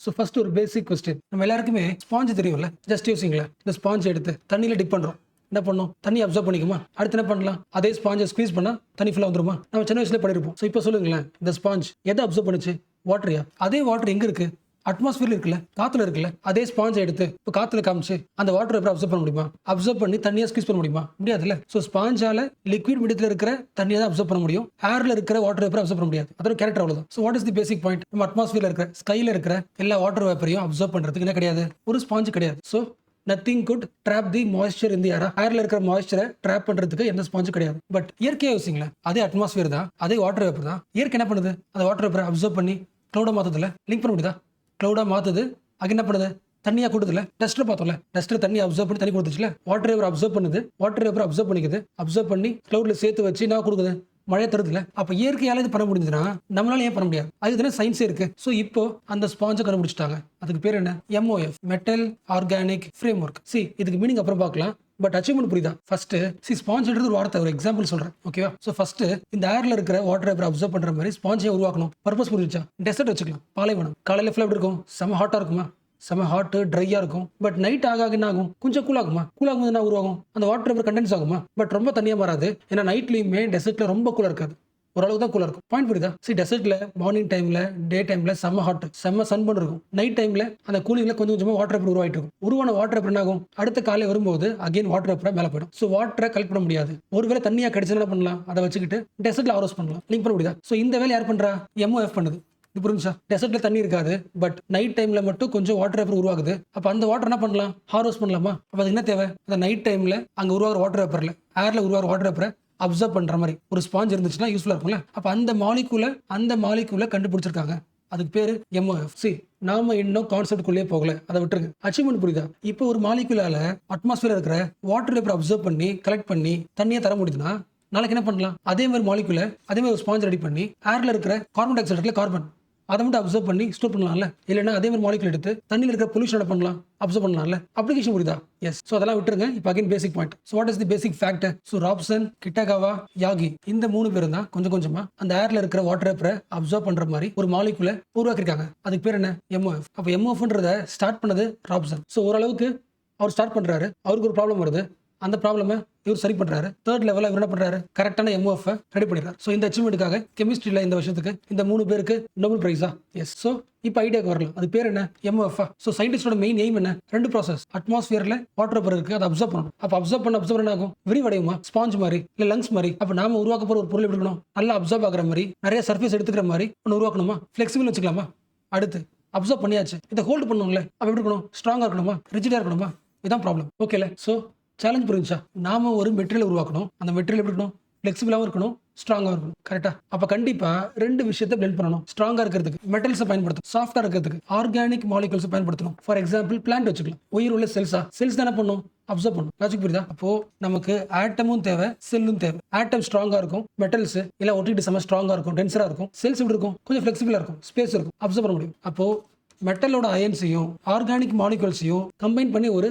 So first ஒரு basic question, நம்ம எல்லாருக்குமே ஸ்பாஞ்ச் தெரியும்ல, ஜஸ்ட் யூசிங்ல இந்த ஸ்பாஞ்ச் எடுத்து தண்ணியில் டிப் பண்ணுறோம். என்ன பண்ணோம், தண்ணி அப்சர்வ் பண்ணிக்குமா, அடுத்து என்ன பண்ணலாம், அதே ஸ்பாஞ்சை ஸ்குவீஸ் பண்ணா தண்ணி ஃபுல்லாக வந்துருமா, நம்ம சின்ன வயசுல பண்ணிருப்போம். ஸோ இப்போ சொல்லுங்களேன், இந்த ஸ்பாஞ்ச் எதை அப்சர்வ் பண்ணுச்சு, வாட்டரியா? அதே வாட்டர் எங்க இருக்கு, அட்மாஸ்பியர்ல இருக்குல்ல, காத்துல இருக்குல்ல. அதே ஸ்பாஞ்ச் எடுத்து இப்போ காத்துல காமிச்சு அந்த வாட்டர் எப்படி அப்சர்வ் பண்ண முடியுமா, அப்சர்வ் பண்ணி தண்ணியை ஸ்குவீஸ் பண்ண முடியுமா, முடியாதுல்ல. ஸோ ஸ்பாஞ்சால லிக்விட் மீடியத்தில் இருக்கிற தண்ணியை தான் அப்சர்வ் பண்ண முடியும், ஏர்ல இருக்கிற வாட்டர் வேப்பரை அப்சர்வ் பண்ண முடியாது. அதோட கேரக்டர் அவ்வளவுதான். So what is the basic point, நம்ம அட்மாஸ்பியர்ல இருக்கிற ஸ்கைல இருக்கிற எல்லா வாட்டர் வேப்பரையும் அப்சர்வ் பண்றதுக்கு என்ன கிடையாது, ஒரு ஸ்பாஞ்ச் கிடையாது. ஸோ நத்திங் குட் ட்ராப் தி மாய்ஸ்சர் இன் தி ஏர். ஏர்ல இருக்கிற மாய்ஸ்சரை ட்ராப் பண்றதுக்கு எந்த ஸ்பாஞ்சும் கிடையாது. பட் இயற்கையா யோசிங்களேன், அதே அட்மாஸ்பியர் தான், அதே வாட்டர் வேப்பர் தான். இயற்கை என்ன பண்ணுது, அந்த வாட்டர் வேப்பரை அப்சர்வ் பண்ணி க்ளௌடா மாத்ததுல லிங்க் பண்ண முடியுதா, க்ளௌடா மாத்துது. அது என்ன பண்ணுது, தண்ணியா கொடுதுல. டஸ்ட்ல பார்த்தோம்ல, டஸ்ட்ல தண்ணி அப்சர்வ் பண்ணி தண்ணி கொடுத்துச்சுல. வாட்டர் வேப்பர் அப்சர்வ் பண்ணுது, வாட்டர் வேப்பர் அப்சர்வ் பண்ணிக்குது, அப்சர்வ் பண்ணி க்ளௌட்ல சேர்த்து வச்சு என்ன கொடுக்குது, மழை தருதுல. அப்ப இயற்கையால இது பண்ண முடிஞ்சதுன்னா நம்மளால ஏன் பண்ண முடியாது, அதுதானே சயின்ஸே இருக்கு. ஸோ இப்போ அந்த ஸ்பாஞ்சை கண்டுபிடிச்சிட்டாங்க, அதுக்கு பேர் என்ன, MOF, metal organic frame work. C இதுக்கு மீனிங் அப்புறம் பார்க்கலாம், பட் அச்சீவ்மெண்ட் புரியுதா? ஃபர்ஸ்ட் ஸ்பாஞ்ச் ஒரு வார்த்தை, ஒரு எக்ஸாம்பிள் சொல்றேன், ஓகேவா? ஸோ ஃபர்ஸ்ட் இந்த ஏர்ல இருக்கிற வாட்டர் வேப்பர் அப்சர்வ் பண்ற மாதிரி ஸ்பாஞ்சை உருவாக்கணும். பர்பஸ் புரிஞ்சுச்சா? டெசர்ட் வச்சுக்கலாம், பாலைவனம். காலையில ஃபுல்லா எப்படி இருக்கும், செம ஹாட்டா இருக்குமா, செம ஹாட் ட்ரையா இருக்கும். பட் நைட் ஆக என்ன ஆகும், கொஞ்சம் கூல் ஆகுமா, கூல் ஆகும் என்ன உருவாகும், அந்த வாட்டர் வேப்பர் கண்டென்ஸ் ஆகுமா. பட் ரொம்ப தனியா மாறாது, ஏன்னா நைட்லயுமே டெசர்ட்ல ரொம்ப கூலா இருக்காது, ஓரளவு தான் கூலா இருக்கும். பாயிண்ட் புரியுதா? சரி, டெசர்ட்ல மார்னிங் டைம்ல டே டைம்ல செம்ம ஹாட் செம்ம சன்பன் இருக்கும், நைட் டைம்ல அந்த கூலிங்ல கொஞ்சம் கொஞ்சமா வாட்டர் வேப்பர் உருவாயிட்டு இருக்கும். உருவான வாட்டர் வேப்பர் என்ன ஆகும், அடுத்த காலை வரும்போது அகைன் வாட்டர் வேப்பர் மேல போயிடும். ஸோ வாட்டரை கலெக்ட் பண்ண முடியாது. ஒருவேளை தண்ணியா கிடைச்சா என்ன பண்ணலாம், அதை வச்சுக்கிட்டு டெசர்ட்ல ஆரோஸ் பண்ணலாம், லிங்க் பண்ண முடியுதா? ஸோ இந்த வேலை யார் பண்றா, MOF பண்ணுது. இது புரிஞ்சா? டெசர்ட்ல தண்ணி இருக்காது, பட் நைட் டைம்ல மட்டும் கொஞ்சம் வாட்டர் வேப்பர் உருவாகுது. அப்ப அந்த வாட்டர் என்ன பண்ணலாம், ஹார்வெஸ்ட் பண்ணலாமா? அப்ப அதுக்கு என்ன தேவை, அந்த நைட் டைம்ல அங்க உருவாகிற வாட்டர் வேப்பர்ல, ஏர்ல உருவாகிற வாட்டர் வேப்பரை அப்சர்வ் பண்ற மாதிரி ஒரு ஸ்பாஞ்ச் இருந்துச்சுன்னா யூஸ்ஃபுல்லா இருக்கும்ல. அப்ப அந்த மாலிகுல கண்டுபிடிச்சிருக்காங்க, அதுக்கு பேரு MOF. சி நாம இன்னும் கான்செப்ட் குள்ளே போகல, அதை விட்டுருங்க. அச்சீவ்மெண்ட் புரியுதா? இப்போ ஒரு மாலிகுலால அட்மாஸ்பியர் இருக்கிற வாட்டர் வேப்பர் அப்சர்வ் பண்ணி கலெக்ட் பண்ணி தண்ணியை தர முடியுதுன்னா நாளைக்கு என்ன பண்ணலாம், அதே மாதிரி மாலிகுல அதே மாதிரி ஒரு ஸ்பாஞ்ச் ரெடி பண்ணி ஏர்ல இருக்கிற கார்பன் டை ஆக்சைடுல கார்பன் அதை மட்டும் அப்சர்வ் பண்ணி ஸ்டோர் பண்ணலாம்ல. இல்லைன்னா அதே மாதிரி மாலிகுல் எடுத்து தண்ணியில் இருக்கிற பொல்யூஷன் பண்ணலாம், அப்சர்வ் பண்ணலாம்ல. அப்ளிகேஷன் புரியுதா? எஸ். ஸோ அதெல்லாம் விட்டுருங்க. இப்போ again basic point. So what is the basic factor? So Robson, Kitagawa, Yaghi இந்த 3 பேரும் தான் கொஞ்சம் கொஞ்சமா அந்த ஏர்ல இருக்கிற வாட்டர் வேப்பரை அப்சர்வ் பண்ற மாதிரி ஒரு மாலிகுலை உருவாக்கிருக்காங்க. அதுக்கு பேர் என்ன, MOF. அப்போ MOFன்றத ஸ்டார்ட் பண்ணது ராப்சன். ஸோ ஓரளவுக்கு அவர் ஸ்டார்ட் பண்றாரு, அவருக்கு ஒரு ப்ராப்ளம் வருது, அந்த ப்ராப்ளமை இவர் சரி பண்றாரு. தேர்ட் லெவலில் இவர் என்ன பண்றாரு, கரெக்டான MOF ரெடி பண்ணிடுறாரு. ஸோ இந்த அச்சீவ்மெண்ட்டுக்காக கெமிஸ்ட்ரியில இந்த விஷயத்துக்கு இந்த 3 பேருக்கு நோபல் பிரைஸா? எஸ். ஸோ இப்போ ஐடியாக்கு வரலாம், அது பேர் என்ன, MOF. ஸோ சயின்டிஸ்டோட மெயின் எய்ம் என்ன, 2 ப்ராசஸ். அட்மாஸ்பியர்ல வாட்டர் வேப்பர் இருக்கு, அதை அப்சர்வ் பண்ணணும். அப்போ அப்சர்வ் பண்ண ஆகும், விரிவடையுமா, ஸ்பாஞ்ச் மாதிரி இல்ல லங்ஸ் மாதிரி. அப்போ நாம உருவாக்க போற ஒரு பொருள் எப்படி இருக்கணும், நல்லா அப்சர்வ் ஆகிற மாதிரி, நிறைய சர்ஃபேஸ் எடுத்துக்கிற மாதிரி ஒன்று உருவாக்கணுமா, ஃபிளெக்சிபிள் வச்சுக்கலாமா. அடுத்து அப்சர்வ் பண்ணியாச்சு, இதை ஹோல்டு பண்ணணும்ல, அப்போ எப்படி இருக்கணும், ஸ்ட்ராங்கா இருக்கணுமா, ரிஜிடா இருக்கணுமா, இதுதான் ப்ராப்ளம். ஓகேல. ஸோ சேலஞ்ச் புரிஞ்சா, நாம ஒரு மெட்டீரியல் உருவாக்கணும், அந்த மெட்டீரியல் எப்படி இருக்கணும், ஃபிளெக்சிபிளாகவும் இருக்கணும், ஸ்ட்ராங்காக இருக்கணும். கரெக்டா? அப்போ கண்டிப்பா 2 விஷயத்தை பிளெண்ட் பண்ணணும். ஸ்ட்ராங்கா இருக்கிறதுக்கு மெட்டல்ஸை பயன்படுத்தணும், சாஃப்டா இருக்கிறதுக்கு ஆர்கானிக் மாலிகுல்ஸ் பயன்படுத்தணும். ஃபார் எக்ஸாம்பிள் பிளான்ட் வச்சுக்கலாம், உயிர் உள்ள செல்ஸ் தானே பண்ணும், அப்சர்வ் பண்ணும். லாஜிக் புரியுதா? அப்போ நமக்கு ஆட்டமும் தேவை, செல்லும் தேவை. ஆட்டம் ஸ்ட்ராங்கா இருக்கும், மெட்டல்ஸ் இல்ல ஒட்டிட்டு செம ஸ்ட்ராங்கா இருக்கும், டென்சரா இருக்கும். செல்ஸ் எப்படி இருக்கும், கொஞ்சம் ஃபிளெக்சிபிளா இருக்கும், ஸ்பேஸ் இருக்கும், அப்சர்வ் பண்ண முடியும். அப்போ மெட்டலோட அயன்ஸையும் ஆர்கானிக் மாலிகுல்ஸையும் கம்பைன் பண்ணி ஒரு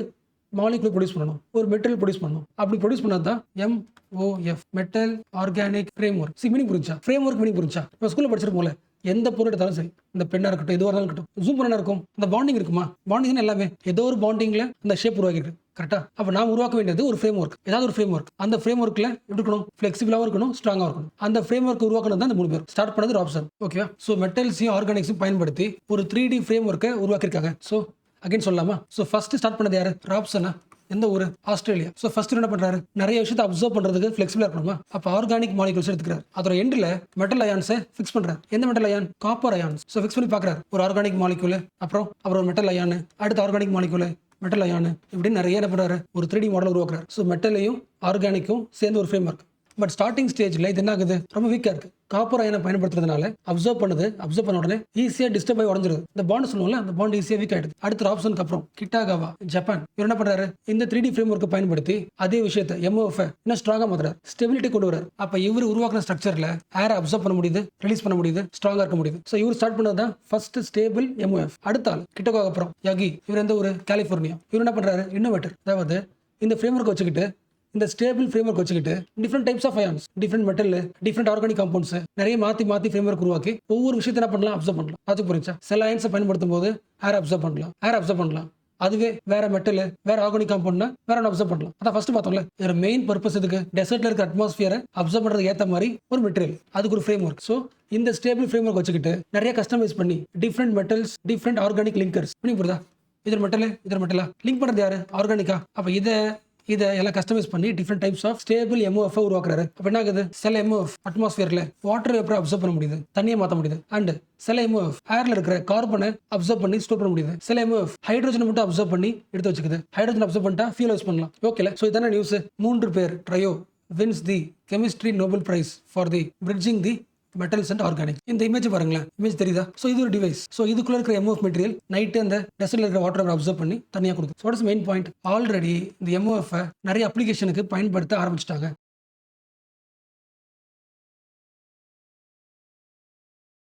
மாலிகுல் ப்ரொடியூஸ் பண்ணணும், ஒரு மெட்டீரியல் ப்ரொடியூஸ் பண்ணணும். அப்படி ப்ரொடியூஸ் பண்ணது தான் MOF, metal organic frame work. C meaning புரிஞ்சா? ஃப்ரேம் ஒர்க் மீனிங் புரிஞ்சா? நம்ம ஸ்கூல்ல படிச்சிருக்கோம்ல, எந்த பொருள் எடுத்தாலும் சரி, இந்த பெண்ணா இருக்கட்டும், எதுவாக இருந்தாலும் இருக்கட்டும், ஜூம் பண்ணா இருக்கும், அந்த பாண்டிங் இருக்குமா, பாண்டிங் எல்லாமே ஏதோ ஒரு பாண்டிங்ல அந்த ஷேப் உருவாக்கிருக்கு. கரெக்டா? அப்ப நாம் உருவாக்க வேண்டியது ஒரு ஃப்ரேம் ஒர்க், ஏதாவது ஒரு ஃப்ரேம் ஒர்க். அந்த ஃப்ரேம் ஒர்க்ல எப்படி இருக்கணும், ஃபிளெக்சிபிளாகவும் இருக்கணும், ஸ்ட்ராங்கா இருக்கணும். அந்த ஃப்ரேம் ஒர்க் உருவாக்குனது தான் இந்த 3 பேர். ஸ்டார்ட் பண்ணது ராப்சன். ஓகேவா? ஸோ மெட்டல்ஸையும் ஆர்கானிக்ஸையும் பயன்படுத்தி ஒரு 3D ஃப்ரேம் ஒர்க்கை உருவாக்கிருக்காங்க. ஸோ அகைன் சொல்லலாமா? ஸோ ஃபர்ஸ்ட் ஸ்டார்ட் பண்ணது யாரு, ராப்சனா. எந்த ஊர், ஆஸ்திரேலியா. ஸோ ஃபர்ஸ்ட் என்ன பண்றாரு, நிறைய விஷயத்தை அப்சர்வ் பண்றதுக்கு ஃபிளெக்சிபிளா இருக்கணுமா, அப்போ ஆர்கானிக் மாலிகுல்ஸ் எடுத்துக்கிறார். அதோட எண்ட்ல மெட்டல் அயான்ஸை ஃபிக்ஸ் பண்றாரு. எந்த metal ion, copper ions. So fix பண்ணி பார்க்கறாரு, ஒரு ஆர்கானிக் மாலிகுல், அப்புறம் ஒரு மெட்டல் அயான், அடுத்த ஆர்கானிக் மாலிகுல், மெட்டல் அயான், இப்படி நிறைய என்ன பண்றாரு, ஒரு 3D மாடல் உருவாக்குறாரு. ஸோ மெட்டலையும் ஆர்கானிக்கும் சேர்ந்து ஒரு ஃப்ரேம் ஒர்க். பட் ஸ்டார்டிங் ஸ்டேஜ்ல இது என்ன ஆகுது, ரொம்ப வீக்கா இருக்கு. காப்பர் அயனை பயன்படுத்துறதுனால அப்சர்வ் பண்ண உடனே ஈஸியா டிஸ்டர்ப் ஆகி உடஞ்சிருது. இந்த பாண்ட் சொல்லுவோம்ல, அந்த பாண்ட் ஈஸியா வீக் ஆயிடுது. அடுத்த ஆப்ஷனுக்கு அப்புறம் கிட்டாகாவா, ஜப்பான், இவர் என்ன பண்றாரு, இந்த 3D ஃப்ரேம் ஒர்க்கை பயன்படுத்தி அதே விஷயத்தை MOF இன்னும் ஸ்ட்ராங்கா மாத்துறாரு, ஸ்டெபிலிட்டி கொண்டு வராரு. அப்ப இவர் உருவாக்குற ஸ்ட்ரக்சர்ல ஏரை அப்சர்வ் பண்ண முடியுது, ரிலீஸ் பண்ண முடியுது, ஸ்ட்ராங்கா இருக்க முடியுது. ஸோ இவர் ஸ்டார்ட் பண்ணது தான் ஃபர்ஸ்ட் ஸ்டேபிள் MOF. அடுத்த ஆள் கிட்டகாவுக்கு அப்புறம் யாகி, இவர் எந்த ஒரு கலிபோர்னியா. இவர் என்ன பண்றாரு, இன்னோவேட்டர். அதாவது இந்த ஃப்ரேம் ஒர்க்கை வச்சுக்கிட்டு இந்த ஸ்டேபிள் ஃப்ரேம்வொர்க் வச்சுக்கிட்டு different types of ions, different metal, different organic compounds நிறைய மாத்தி ஃப்ரேம்வொர்க் உருவாக்கி ஒவ்வொரு விஷயத்தை என்ன பண்ணலாம், அப்சர்வ் பண்ணலாம். அது புரிஞ்சா சில அயன்ஸை பயன்படுத்தும் போது ஏர் அப்சர்வ் பண்ணலாம். அதுவே வேற மெட்டல், வேற ஆர்கானிக் காம்பவுண்ட்னா வேற ஒன்று அப்சர்வ் பண்ணலாம். அதான் ஃபர்ஸ்ட் பார்த்தோம்ல, இதோட மெயின் பர்பஸ் இதுக்கு டெசர்ட்ல இருக்க அட்மாஸ்பியரை அப்சர்வ் பண்றதுக்கு ஏற்ற மாதிரி ஒரு மெட்டீரியல், அதுக்கு ஒரு ஃப்ரேம் ஒர்க். ஸோ இந்த ஸ்டேபிள் ஃப்ரேம் ஒர்க் வச்சுக்கிட்டு நிறைய கஸ்டமைஸ் பண்ணி different metals, different organic linkers புரியுதா, இதர் மெட்டலா லிங்க் பண்றது யாரு, ஆர்கானிக்கா. அப்ப இதை எல்லாம் கஸ்டமைஸ் பண்ணி different types of stable MOF உருவாக்குறாரு. அப்ப என்ன ஆகுது, சில எம்ஓஎஃப் அட்மாஸ்பியர்ல வாட்டர் வேப்பரை அப்சர்வ் பண்ண முடியுது, தண்ணியை மாற்ற முடியுது. அண்ட் சில எம்ஓஎஃப் ஏர்ல இருக்கிற கார்பனை அப்சர்வ் பண்ணி ஸ்டோர் பண்ண முடியுது. சில எம்ஓஎஃப் ஹைட்ரோஜனை மட்டும் அப்சர்வ் பண்ணி எடுத்து வச்சுக்குது. ஹைட்ரோஜன் அப்சர்வ் பண்ணிட்டா ஃபியூல் யூஸ் பண்ணலாம். ஓகேல. ஸோ இதான நியூஸ். 3 பேர் trio wins the chemistry Nobel prize for the bridging the metals and organic. இந்த இமேஜ் பாருங்களேன், இமேஜ் தெரியுதா? ஸோ இது ஒரு டிவைஸ். ஸோ இதுக்குள்ள இருக்கிற எம்ஓஎஃப் மெட்டீரியல் நைட்டு அந்த டெசர்ட்ல இருக்கிற வாட்டர் அப்சர்வ் பண்ணி தனியாக கொடுக்கும். So what is main point, already இந்த எம்ஓஎஃப் நிறைய அப்ளிகேஷனுக்கு பயன்படுத்த ஆரம்பிச்சிட்டாங்க.